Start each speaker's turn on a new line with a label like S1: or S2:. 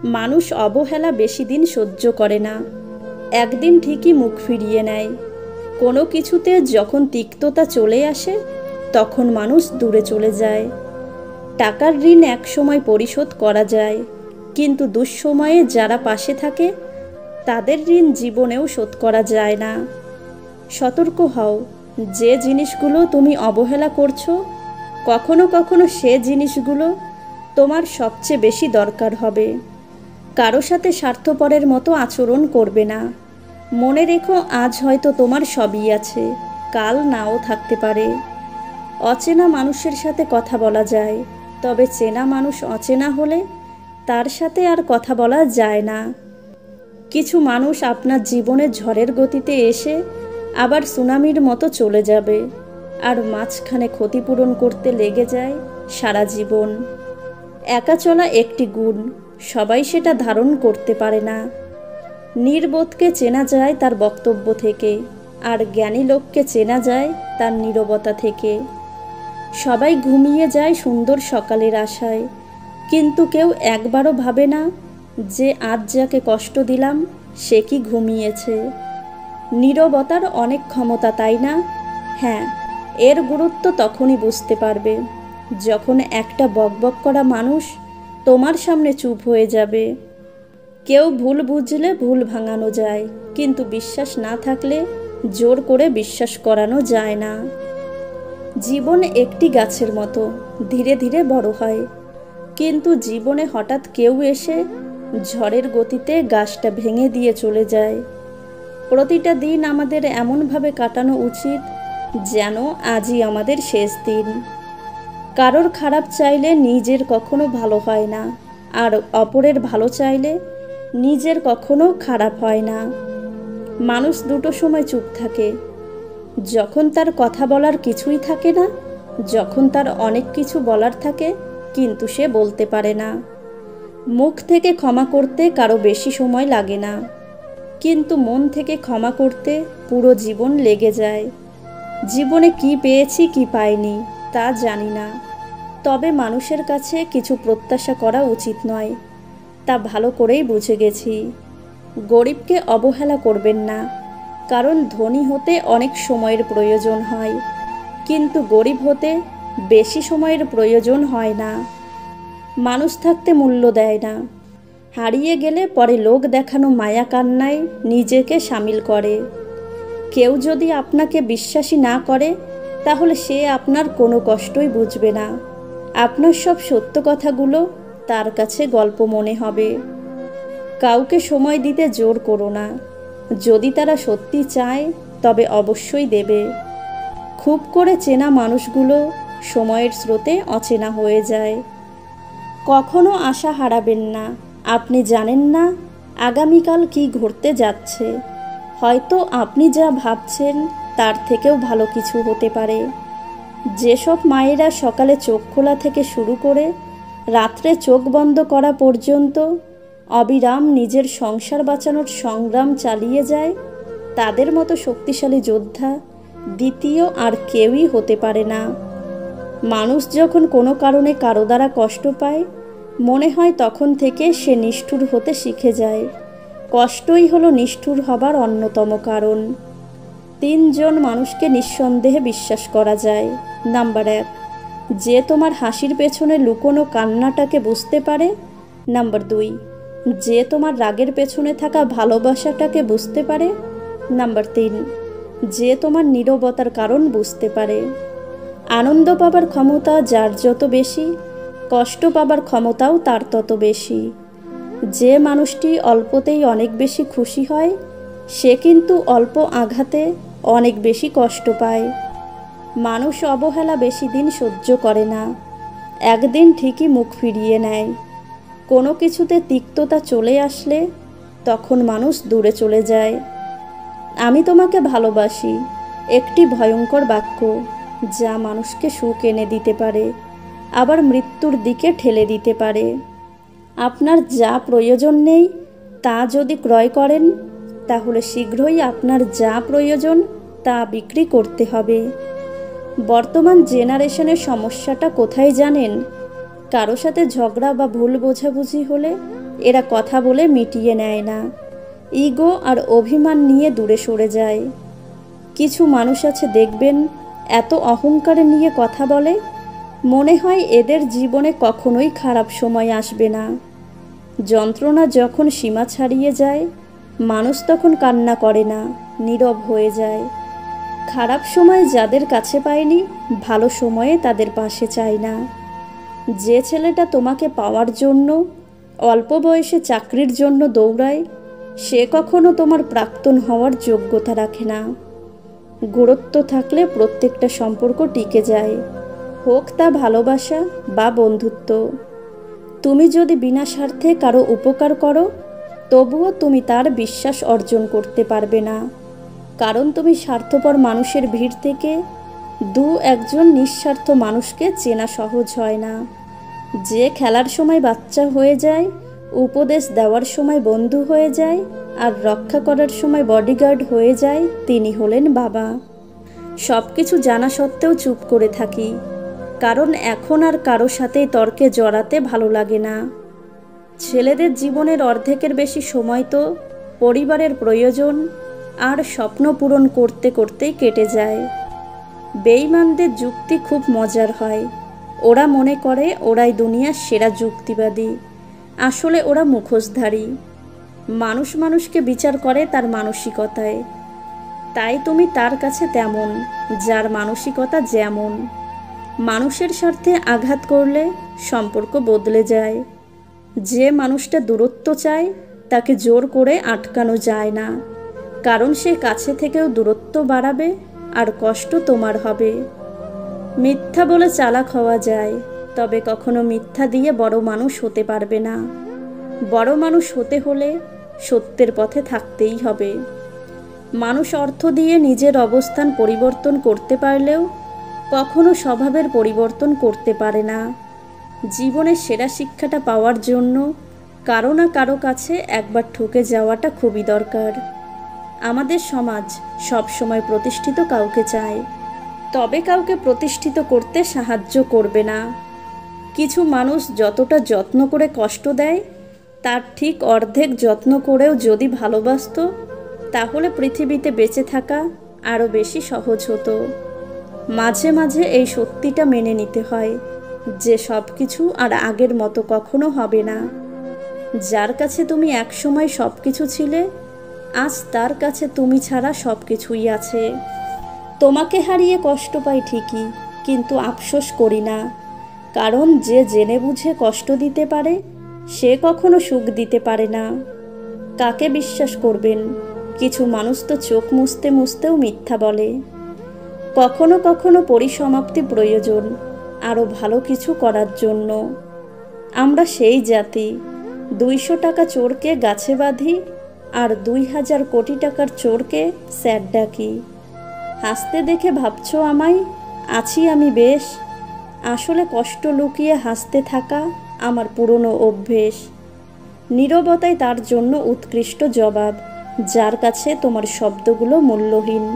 S1: মানুষ অবহেলা বেশি দিন সহ্য করে না, একদিন ঠিকই মুখ ফিরিয়ে নেয়। কোনো কিছুতে যখন তিক্ততা চলে আসে তখন মানুষ দূরে চলে যায়। টাকার ঋণ একসময় পরিশোধ করা যায়, কিন্তু দুঃসময়ে যারা পাশে থাকে তাদের ঋণ জীবনেও শোধ করা যায় না। সতর্ক হও, যে জিনিসগুলো তুমি অবহেলা করছো কখনো কখনো সে জিনিসগুলো তোমার সবচেয়ে বেশি দরকার হবে। কারো সাথে স্বার্থপরের মতো আচরণ করবে না। মনে রেখো, আজ হয়তো তোমার সবই আছে, কাল নাও থাকতে পারে। অচেনা মানুষের সাথে কথা বলা যায়, তবে চেনা মানুষ অচেনা হলে তার সাথে আর কথা বলা যায় না। কিছু মানুষ আপনার জীবনে ঝড়ের গতিতে এসে আবার সুনামির মতো চলে যাবে, আর মাঝখানে ক্ষতিপূরণ করতে লেগে যায় সারা জীবন। একা চলা একটি গুণ, সবাই সেটা ধারণ করতে পারে না। নির্বোধকে চেনা যায় তার বক্তব্য থেকে, আর জ্ঞানী লোককে চেনা যায় তার নীরবতা থেকে। সবাই ঘুমিয়ে যায় সুন্দর সকালের আশায়, কিন্তু কেউ একবারও ভাবে না যে আজ যাকে কষ্ট দিলাম সে কি ঘুমিয়েছে। নীরবতার অনেক ক্ষমতা, তাই না? হ্যাঁ, এর গুরুত্ব তখনই বুঝতে পারবে যখন একটা বকবক করা মানুষ তোমার সামনে চুপ হয়ে যাবে। কেউ ভুল বুঝলে ভুল ভাঙানো যায়, কিন্তু বিশ্বাস না থাকলে জোর করে বিশ্বাস করানো যায় না। জীবন একটি গাছের মতো, ধীরে ধীরে বড় হয়, কিন্তু জীবনে হঠাৎ কেউ এসে ঝড়ের গতিতে গাছটা ভেঙে দিয়ে চলে যায়। প্রতিটা দিন আমাদের এমনভাবে কাটানো উচিত যেন আজই আমাদের শেষ দিন। কারোর খারাপ চাইলে নিজের কখনো ভালো হয় না, আর অপরের ভালো চাইলে নিজের কখনো খারাপ হয় না। মানুষ দুটো সময় চুপ থাকে, যখন তার কথা বলার কিছুই থাকে না, যখন তার অনেক কিছু বলার থাকে কিন্তু সে বলতে পারে না। মুখ থেকে ক্ষমা করতে কারো বেশি সময় লাগে না, কিন্তু মন থেকে ক্ষমা করতে পুরো জীবন লেগে যায়। জীবনে কি পেয়েছি কি পাইনি তা জানি না, তবে মানুষের কাছে কিছু প্রত্যাশা করা উচিত নয়, তা ভালো করেই বুঝে গেছি। গরিবকে অবহেলা করবেন না, কারণ ধনী হতে অনেক সময়ের প্রয়োজন হয়, কিন্তু গরিব হতে বেশি সময়ের প্রয়োজন হয় না। মানুষ থাকতে মূল্য দেয় না, হারিয়ে গেলে পরে লোক দেখানো মায়া কান্নায় নিজেকে সামিল করে। কেউ যদি আপনাকে বিশ্বাসী না করে তাহলে সে আপনার কোনো কষ্টই বুঝবে না। আপনার সব সত্য কথাগুলো তার কাছে গল্প মনে হবে। কাউকে সময় দিতে জোর করো না, যদি তারা সত্যি চায় তবে অবশ্যই দেবে। খুব করে চেনা মানুষগুলো সময়ের স্রোতে অচেনা হয়ে যায়। কখনো আশা হারাবেন না, আপনি জানেন না আগামীকাল কি ঘটতে যাচ্ছে। হয়তো আপনি যা ভাবছেন তার থেকেও ভালো কিছু হতে পারে। যেসব মায়েরা সকালে চোখ খোলা থেকে শুরু করে রাত্রে চোখ বন্ধ করা পর্যন্ত অবিরাম নিজের সংসার বাঁচানোর সংগ্রাম চালিয়ে যায়, তাদের মতো শক্তিশালী যোদ্ধা দ্বিতীয় আর কেউই হতে পারে না। মানুষ যখন কোনো কারণে কারো দ্বারা কষ্ট পায়, মনে হয় তখন থেকে সে নিষ্ঠুর হতে শিখে যায়। কষ্টই হলো নিষ্ঠুর হবার অন্যতম কারণ। 3 জন মানুষকে নিঃসন্দেহে বিশ্বাস করা যায়। নাম্বার 1, যে তোমার হাসির পেছনে লুকোনো কান্নাটাকে বুঝতে পারে। নাম্বার 2, যে তোমার রাগের পেছনে থাকা ভালোবাসাটাকে বুঝতে পারে। নাম্বার 3, যে তোমার নীরবতার কারণ বুঝতে পারে। আনন্দ পাবার ক্ষমতা যার যত বেশি, কষ্ট পাবার ক্ষমতাও তার তত বেশি। যে মানুষটি অল্পতেই অনেক বেশি খুশি হয়, সে কিন্তু অল্প আঘাতে অনেক বেশি কষ্ট পায়। মানুষ অবহেলা বেশি দিন সহ্য করে না, একদিন ঠিকই মুখ ফিরিয়ে নেয়। কোনো কিছুতে তিক্ততা চলে আসলে তখন মানুষ দূরে চলে যায়। আমি তোমাকে ভালোবাসি একটি ভয়ঙ্কর বাক্য, যা মানুষকে সুখ এনে দিতে পারে, আবার মৃত্যুর দিকে ঠেলে দিতে পারে। আপনার যা প্রয়োজন নেই তা যদি ক্রয় করেন, তাহলে শীঘ্রই আপনার যা প্রয়োজন তা বিক্রি করতে হবে। বর্তমান জেনারেশনের সমস্যাটা কোথায় জানেন? কারো সাথে ঝগড়া বা ভুল বোঝাবুঝি হলে এরা কথা বলে মিটিয়ে নেয় না, ইগো আর অভিমান নিয়ে দূরে সরে যায়। কিছু মানুষ আছে দেখবেন, এত অহংকার নিয়ে কথা বলে, মনে হয় এদের জীবনে কখনোই খারাপ সময় আসবে না। যন্ত্রণা যখন সীমা ছাড়িয়ে যায়, মানুষ তখন কান্না করে না, নীরব হয়ে যায়। খারাপ সময় যাদের কাছে পায়নি, ভালো সময়ে তাদের পাশে চায় না। যে ছেলেটা তোমাকে পাওয়ার জন্য অল্প বয়সে চাকরির জন্য দৌড়ায়, সে কখনো তোমার প্রাক্তন হওয়ার যোগ্যতা রাখে না। গুরুত্ব থাকলে প্রত্যেকটা সম্পর্ক টিকে যায়, হোক তা ভালোবাসা বা বন্ধুত্ব। তুমি যদি বিনা স্বার্থে কারো উপকার করো, তবুও তুমি তার বিশ্বাস অর্জন করতে পারবে না, কারণ তুমি স্বার্থপর মানুষের ভিড় থেকে একজন নিঃস্বার্থ মানুষকে চেনা সহজ হয় না। যে খেলার সময় বাচ্চা হয়ে যায়, উপদেশ দেওয়ার সময় বন্ধু হয়ে যায়, আর রক্ষা করার সময় বডিগার্ড হয়ে যায়, তিনি হলেন বাবা। সব কিছু জানা সত্ত্বেও চুপ করে থাকি, কারণ এখন আর কারো সাথেই তর্কে জড়াতে ভালো লাগে না। ছেলেদের জীবনের অর্ধেকের বেশি সময় তো পরিবারের প্রয়োজন আর স্বপ্ন পূরণ করতে করতেই কেটে যায়। বেঈমানদের যুক্তি খুব মজার হয়। ওরা মনে করে ওরাই দুনিয়ার সেরা যুক্তিবাদী, আসলে ওরা মুখোশধারী। মানুষ মানুষকে বিচার করে তার মানসিকতায়। তাই তুমি তার কাছে তেমন, যার মানসিকতা যেমন। মানুষের স্বার্থে আঘাত করলে সম্পর্ক বদলে যায়। যে মানুষটা দূরত্ব চায়, তাকে জোর করে আটকানো যায় না, কারণ সে কাছে থেকেও দূরত্ব বাড়াবে আর কষ্ট তোমার হবে। মিথ্যা বলে চালাক হওয়া যায়, তবে কখনো মিথ্যা দিয়ে বড় মানুষ হতে পারবে না। বড় মানুষ হতে হলে সত্যের পথে থাকতেই হবে। মানুষ অর্থ দিয়ে নিজের অবস্থান পরিবর্তন করতে পারলেও কখনো স্বভাবের পরিবর্তন করতে পারে না। জীবনের সেরা শিক্ষাটা পাওয়ার জন্য কারো না কারো কাছে একবার ঠকে যাওয়াটা খুবই দরকার। আমাদের সমাজ সব সময় প্রতিষ্ঠিত কাউকে চায়, তবে কাউকে প্রতিষ্ঠিত করতে সাহায্য করবে না। কিছু মানুষ যতটা যত্ন করে কষ্ট দেয়, তার ঠিক অর্ধেক যত্ন করেও যদি ভালোবাসত, তাহলে পৃথিবীতে বেঁচে থাকা আরও বেশি সহজ হতো। মাঝে মাঝে এই সত্যিটা মেনে নিতে হয় যে সব কিছু আর আগের মতো কখনো হবে না। যার কাছে তুমি একসময় সব কিছু ছিলে, আজ তার কাছে তুমি ছাড়া সব কিছুই আছে। তোমাকে হারিয়ে কষ্ট পাই ঠিকই, কিন্তু আফসোস করি না, কারণ যে জেনে বুঝে কষ্ট দিতে পারে, সে কখনো সুখ দিতে পারে না। কাকে বিশ্বাস করবেন? কিছু মানুষ তো চোখ মুছতে মুছতেও মিথ্যা বলে। কখনো কখনো পরিসমাপ্তি প্রয়োজন আরও ভালো কিছু করার জন্য। আমরা সেই জাতি, 200 টাকা চোরকে গাছে বাঁধি আর 2000 কোটি টাকার চোরকে স্যার ডাকি। হাসতে দেখে ভাবছো আমায়, আছি আমি বেশ, আসলে কষ্ট লুকিয়ে হাসতে থাকা আমার পুরনো অভ্যেস। নীরবতাই তার জন্য উৎকৃষ্ট জবাব, যার কাছে তোমার শব্দগুলো মূল্যহীন।